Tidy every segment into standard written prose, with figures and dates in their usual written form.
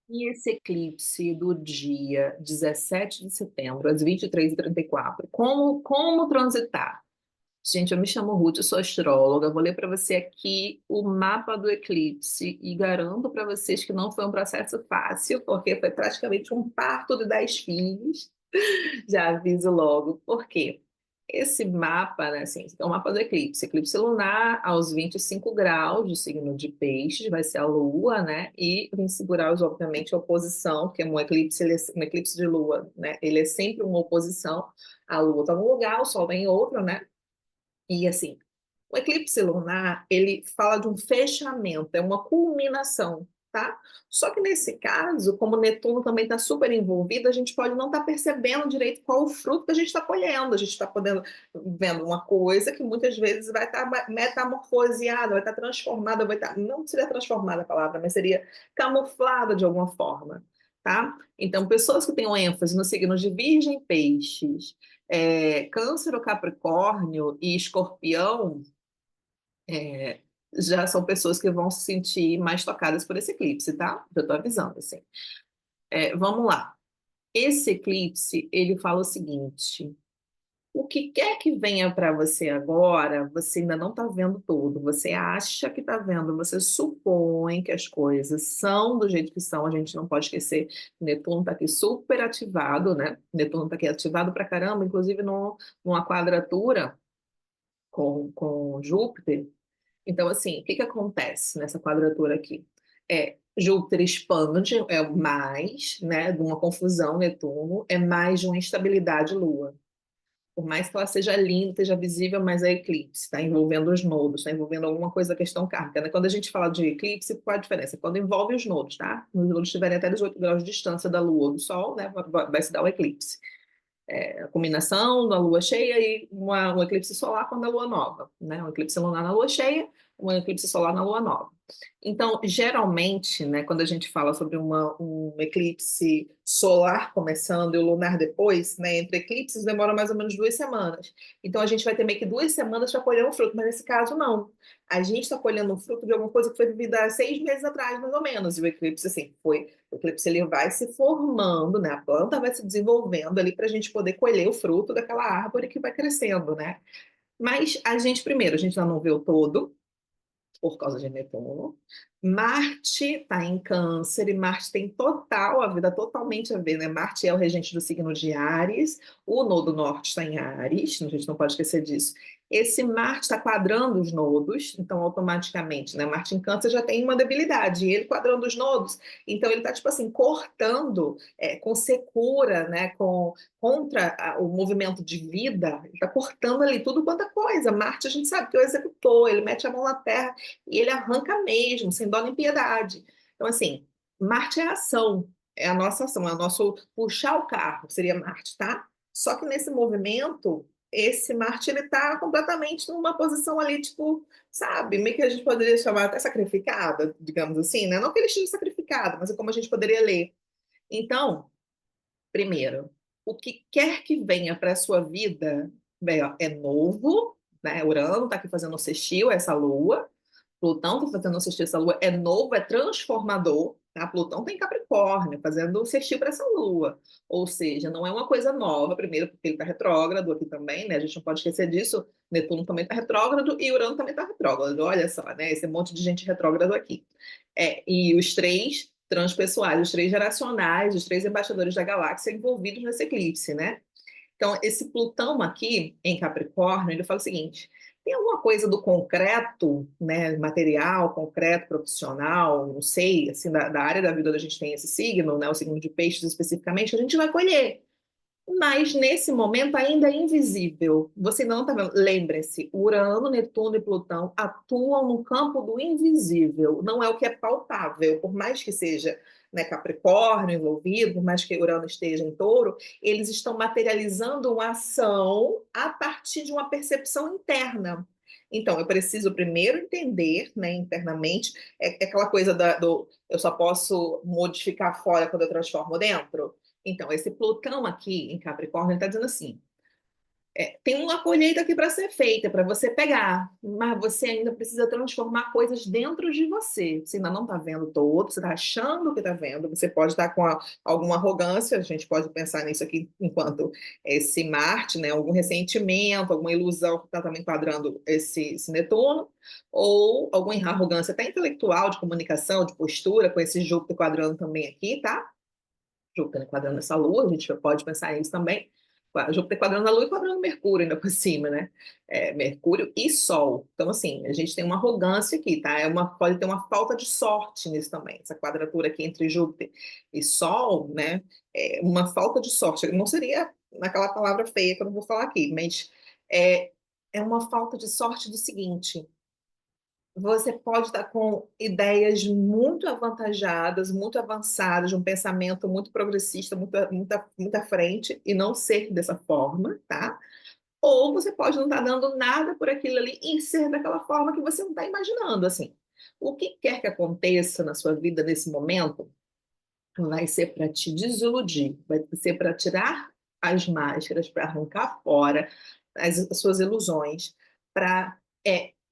E esse eclipse do dia 17 de setembro, às 23h34, como transitar? Gente, eu me chamo Ruth, eu sou astróloga. Vou ler para você aqui o mapa do eclipse e garanto para vocês que não foi um processo fácil, porque foi praticamente um parto de 10 filhos. Já aviso logo. Por quê? Esse mapa, né, assim, é o mapa do eclipse. Eclipse lunar aos 25 graus do signo de Peixes, vai ser a Lua, né? E 25 graus, obviamente, a oposição, porque um eclipse, um eclipse de Lua, né? Ele é sempre uma oposição. A Lua está num lugar, o Sol está em outro, né? E assim, o eclipse lunar, ele fala de um fechamento, é uma culminação, tá? Só que nesse caso, como Netuno também está super envolvido, a gente pode não estar percebendo direito qual o fruto que a gente está colhendo. A gente está podendo vendo uma coisa que muitas vezes vai estar metamorfoseada, vai estar transformada, vai estar, não seria transformada a palavra, mas seria camuflada de alguma forma, tá? Então, pessoas que tenham ênfase nos signos de Virgem, Peixes, Câncer ou Capricórnio e Escorpião, é, já são pessoas que vão se sentir mais tocadas por esse eclipse, tá? Eu tô avisando, assim. Vamos lá. Esse eclipse, ele fala o seguinte: o que quer que venha para você agora, você ainda não está vendo tudo. Você acha que está vendo, você supõe que as coisas são do jeito que são. A gente não pode esquecer, Netuno está aqui super ativado, né? Netuno está aqui ativado para caramba, inclusive numa quadratura com Júpiter. Então, assim, o que que acontece nessa quadratura aqui? Júpiter expande, é o mais, né, de uma confusão, Netuno, é mais de uma instabilidade Lua. Por mais que ela seja linda, esteja visível, mas é eclipse, está envolvendo os nodos, está envolvendo alguma coisa da questão kármica, né? Quando a gente fala de eclipse, qual a diferença? Quando envolve os nodos, tá? Os nodos estiverem até 18 graus de distância da Lua ou do Sol, né, vai se dar o eclipse. A combinação da lua cheia e um eclipse solar quando a lua nova, né? Um eclipse lunar na lua cheia, um eclipse solar na lua nova. Então, geralmente, né, quando a gente fala sobre um eclipse solar começando e o lunar depois, né, entre eclipses demora mais ou menos 2 semanas. Então, a gente vai ter meio que 2 semanas para colher um fruto, mas nesse caso, não. A gente está colhendo um fruto de alguma coisa que foi vivida há 6 meses atrás, mais ou menos. E o eclipse, assim, o eclipse ele vai se formando, né? A planta vai se desenvolvendo ali para a gente poder colher o fruto daquela árvore que vai crescendo, né? Mas a gente, primeiro, a gente ainda não vê o todo, por causa de Netuno. Marte está em Câncer e Marte tem total, a vida totalmente a ver, né? Marte é o regente do signo de Áries, o nodo norte está em Áries, a gente não pode esquecer disso. Esse Marte está quadrando os nodos, então automaticamente, né? Marte em Câncer já tem uma debilidade, e ele quadrando os nodos, então ele está tipo assim cortando com secura, né? Contra o movimento de vida, ele está cortando ali tudo quanto é coisa. Marte a gente sabe que é o executor, ele mete a mão na terra e ele arranca mesmo, sem dó nem piedade. Então, assim, Marte é a ação, é a nossa ação, é o nosso puxar o carro, seria Marte, tá? Só que nesse movimento, esse Marte, ele tá completamente numa posição ali, tipo, sabe, meio que a gente poderia chamar até sacrificada, digamos assim, né? Não que ele esteja sacrificado, mas é como a gente poderia ler. Então, primeiro, o que quer que venha para a sua vida, bem, ó, é novo, né? Urano está aqui fazendo um sextil, essa lua. Plutão está fazendo um sextil, essa lua é novo, é transformador. Tá? Plutão tem Capricórnio, fazendo um sextil para essa lua. Ou seja, não é uma coisa nova, primeiro, porque ele está retrógrado aqui também, né? A gente não pode esquecer disso. Netuno também está retrógrado e Urano também está retrógrado. Olha só, né? Esse monte de gente retrógrado aqui. E os três transpessoais, os três geracionais, os três embaixadores da galáxia envolvidos nesse eclipse, né? Então, esse Plutão aqui em Capricórnio, ele fala o seguinte: tem alguma coisa do concreto, né, material, concreto, profissional, não sei, assim, da área da vida onde a gente tem esse signo, né, o signo de peixes especificamente, a gente vai colher. Mas nesse momento ainda é invisível. Você não está vendo. Lembre-se, Urano, Netuno e Plutão atuam no campo do invisível. Não é o que é palpável. Por mais que seja, né, Capricórnio envolvido, por mais que Urano esteja em Touro, eles estão materializando uma ação a partir de uma percepção interna. Então, eu preciso primeiro entender, né, internamente, aquela coisa do eu só posso modificar fora quando eu transformo dentro. Então, esse Plutão aqui em Capricórnio está dizendo assim: Tem uma colheita aqui para ser feita, para você pegar, mas você ainda precisa transformar coisas dentro de você. Você ainda não está vendo todo, você está achando que está vendo, você pode estar com alguma arrogância, a gente pode pensar nisso aqui enquanto esse Marte, né, algum ressentimento, alguma ilusão que está também enquadrando esse Netuno, ou alguma arrogância até intelectual, de comunicação, de postura, com esse Júpiter quadrando também aqui, tá? Júpiter quadrando essa Lua, a gente pode pensar nisso também. Júpiter quadrando a Lua e quadrando Mercúrio ainda por cima, né? Mercúrio e Sol. Então, assim, a gente tem uma arrogância aqui, tá? Pode ter uma falta de sorte nisso também. Essa quadratura aqui entre Júpiter e Sol, né? Uma falta de sorte. Não seria naquela palavra feia que eu não vou falar aqui, mas é, é uma falta de sorte do seguinte: você pode estar com ideias muito avantajadas, muito avançadas, de um pensamento muito progressista, muito à frente, e não ser dessa forma, tá? Ou você pode não estar dando nada por aquilo ali e ser daquela forma que você não está imaginando, assim. O que quer que aconteça na sua vida nesse momento vai ser para te desiludir, vai ser para tirar as máscaras, para arrancar fora as suas ilusões, para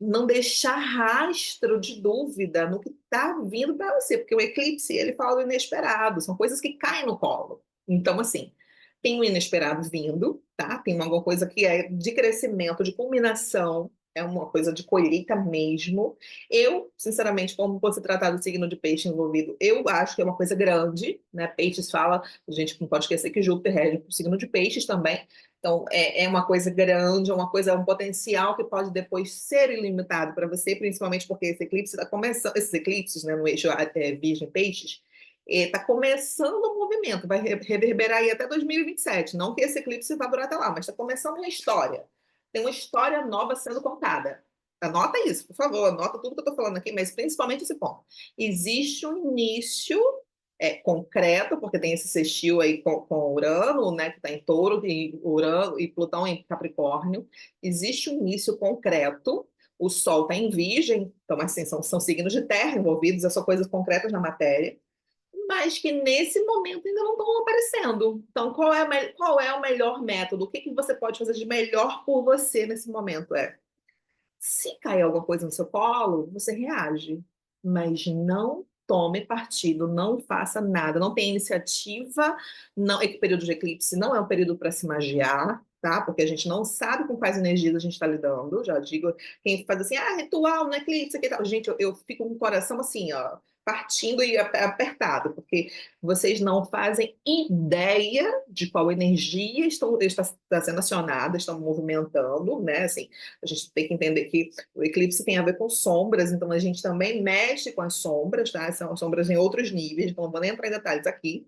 não deixar rastro de dúvida no que está vindo para você, porque o eclipse ele fala do inesperado, são coisas que caem no colo. Então, assim, tem o inesperado vindo, tá? Tem alguma coisa que é de crescimento, de culminação, é uma coisa de colheita mesmo. Eu, sinceramente, como você tratar do signo de peixe envolvido, eu acho que é uma coisa grande, né? Peixes fala, a gente não pode esquecer que Júpiter rege o signo de peixes também. Então, é uma coisa grande, um potencial que pode depois ser ilimitado para você, principalmente porque esse eclipse está começando, esses eclipses, né, no eixo Virgem Peixes, está começando o movimento, vai reverberar aí até 2027. Não que esse eclipse vá durar até lá, mas está começando uma história. Tem uma história nova sendo contada. Anota isso, por favor, anota tudo que eu estou falando aqui, mas principalmente esse ponto. Existe um início concreto, porque tem esse sextil aí com Urano, né, que está em Touro, e Urano e Plutão em Capricórnio. Existe um início concreto. O Sol está em Virgem, então assim, são signos de terra envolvidos, são coisas concretas na matéria, mas que nesse momento ainda não estão aparecendo. Então, qual é o melhor método? O que, que você pode fazer de melhor por você nesse momento? Se cair alguma coisa no seu colo, você reage, mas não tome partido, não faça nada, não tenha iniciativa. Não, é que o período de eclipse não é um período para se magiar, tá? Porque a gente não sabe com quais energias a gente está lidando. Já digo, quem faz assim, ritual no eclipse, aqui, tal. Gente, eu fico com o coração assim, ó, partindo e apertado, porque vocês não fazem ideia de qual energia está sendo acionada, estão movimentando, né? Assim, a gente tem que entender que o eclipse tem a ver com sombras, então a gente também mexe com as sombras, tá? São sombras em outros níveis, então não vou nem entrar em detalhes aqui.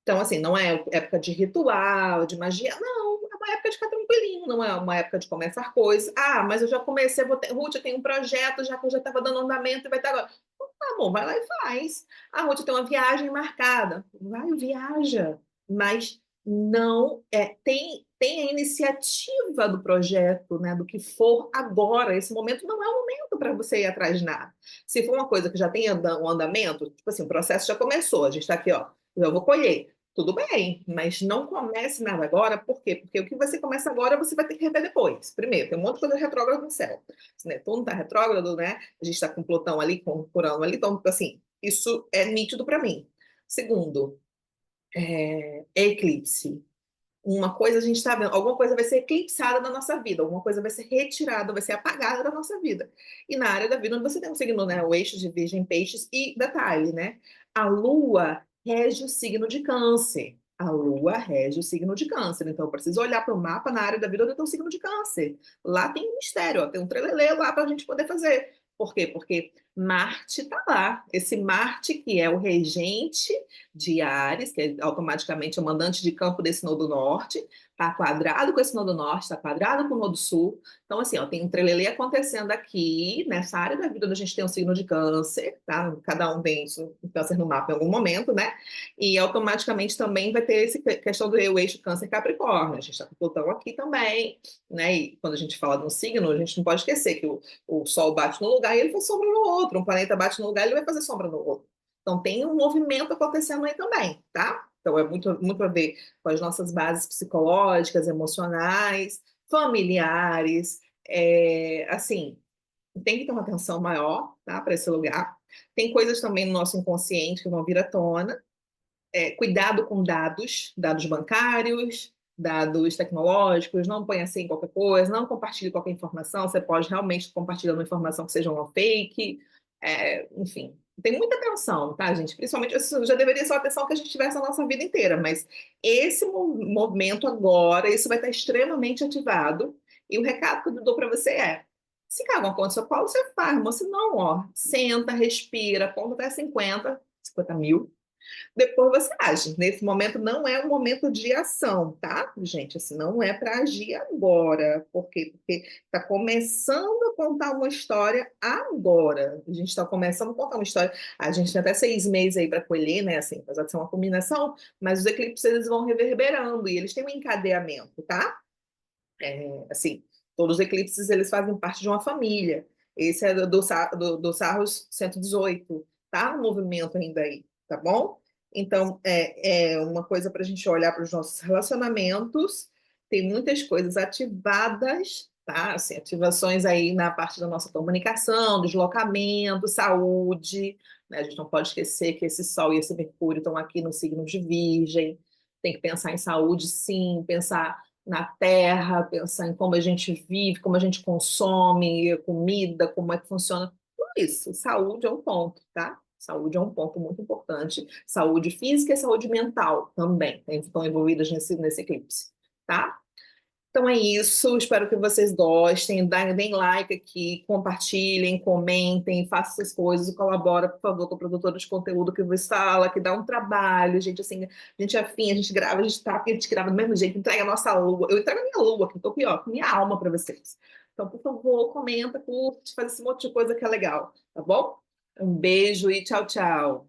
Então, assim, não é época de ritual, de magia, não, é uma época de ficar tranquilinho, não é uma época de começar coisas. Mas eu já comecei, Ruth, eu tenho um projeto, já que eu já estava dando andamento e vai estar agora. Então, tá bom, vai lá e faz. Ruth, tem uma viagem marcada. Vai, viaja. Mas não tem a iniciativa do projeto, né, do que for agora. Esse momento não é o momento para você ir atrás de nada. Se for uma coisa que já tem um andamento, tipo assim, o processo já começou, a gente está aqui, ó, eu vou colher. Tudo bem, mas não comece nada agora, por quê? Porque o que você começa agora, você vai ter que rever depois. Primeiro, tem um monte de coisa retrógrada no céu. Se Netuno está retrógrado, né? A gente está com Plutão ali, com Urano ali, então, assim, isso é nítido para mim. Segundo, eclipse. Uma coisa a gente está vendo, alguma coisa vai ser eclipsada da nossa vida, alguma coisa vai ser retirada, vai ser apagada da nossa vida. E na área da vida, onde você tem um signo, né, o eixo de Virgem, Peixes, e detalhe, né? A Lua rege o signo de Câncer. A Lua rege o signo de Câncer. Então, eu preciso olhar para o mapa na área da vida onde tem um signo de Câncer. Lá tem um mistério, ó, tem um trelelê lá para a gente poder fazer. Por quê? Porque Marte está lá. Esse Marte, que é o regente de Áries, que é automaticamente o mandante de campo desse nodo norte, está quadrado com esse nodo norte, está quadrado com o nodo sul. Então, assim, ó, tem um trelelê acontecendo aqui, nessa área da vida onde a gente tem um signo de câncer, tá? Cada um tem um câncer no mapa em algum momento, né? E automaticamente também vai ter essa questão do eixo câncer-capricórnio. A gente está com Plutão aqui também, né? E quando a gente fala de um signo, a gente não pode esquecer que o Sol bate no lugar e ele faz sombra no outro. Um planeta bate no lugar e ele vai fazer sombra no outro. Então tem um movimento acontecendo aí também, tá? Então, é muito a ver com as nossas bases psicológicas, emocionais, familiares, assim, tem que ter uma atenção maior, tá, para esse lugar. Tem coisas também no nosso inconsciente que vão vir à tona. Cuidado com dados bancários, dados tecnológicos, não ponha assim qualquer coisa, não compartilhe qualquer informação, você pode realmente compartilhar uma informação que seja uma fake, enfim. Tem muita atenção, tá, gente? Principalmente, isso já deveria ser uma atenção que a gente tivesse na nossa vida inteira, mas esse movimento agora, isso vai estar extremamente ativado, e o recado que eu dou para você se cair alguma conta do seu colo, você faz, mas se não, ó, senta, respira, conta até 50 mil, depois você age. Nesse momento não é um momento de ação, tá, gente? Assim, não é para agir agora. Por quê? Porque está começando a contar uma história agora. A gente está começando a contar uma história. A gente tem até 6 meses aí para colher, né? Assim, apesar de ser uma combinação, mas os eclipses eles vão reverberando e eles têm um encadeamento, tá? Assim, todos os eclipses eles fazem parte de uma família. Esse é do Saros 118, tá? Um movimento ainda aí, tá bom? Então, é uma coisa para a gente olhar para os nossos relacionamentos. Tem muitas coisas ativadas, tá? Assim, ativações aí na parte da nossa comunicação, deslocamento, saúde, né? A gente não pode esquecer que esse Sol e esse Mercúrio estão aqui no signo de Virgem. Tem que pensar em saúde, sim, pensar na terra, pensar em como a gente vive, como a gente consome comida, como é que funciona. Tudo isso. Saúde é um ponto, tá? Saúde é um ponto muito importante. Saúde física e saúde mental também estão envolvidas nesse eclipse, tá? Então é isso, espero que vocês gostem, deem like aqui, compartilhem, comentem, façam essas coisas, colabora, por favor, com o produtor de conteúdo que vos fala, que dá um trabalho, gente, assim, a gente é afim, a gente grava, a gente tá, porque a gente grava do mesmo jeito, entrega a nossa lua, eu entrego a minha lua, que eu tô aqui, ó, com minha alma para vocês. Então, por favor, comenta, curte, faz esse monte de coisa que é legal, tá bom? Um beijo e tchau, tchau.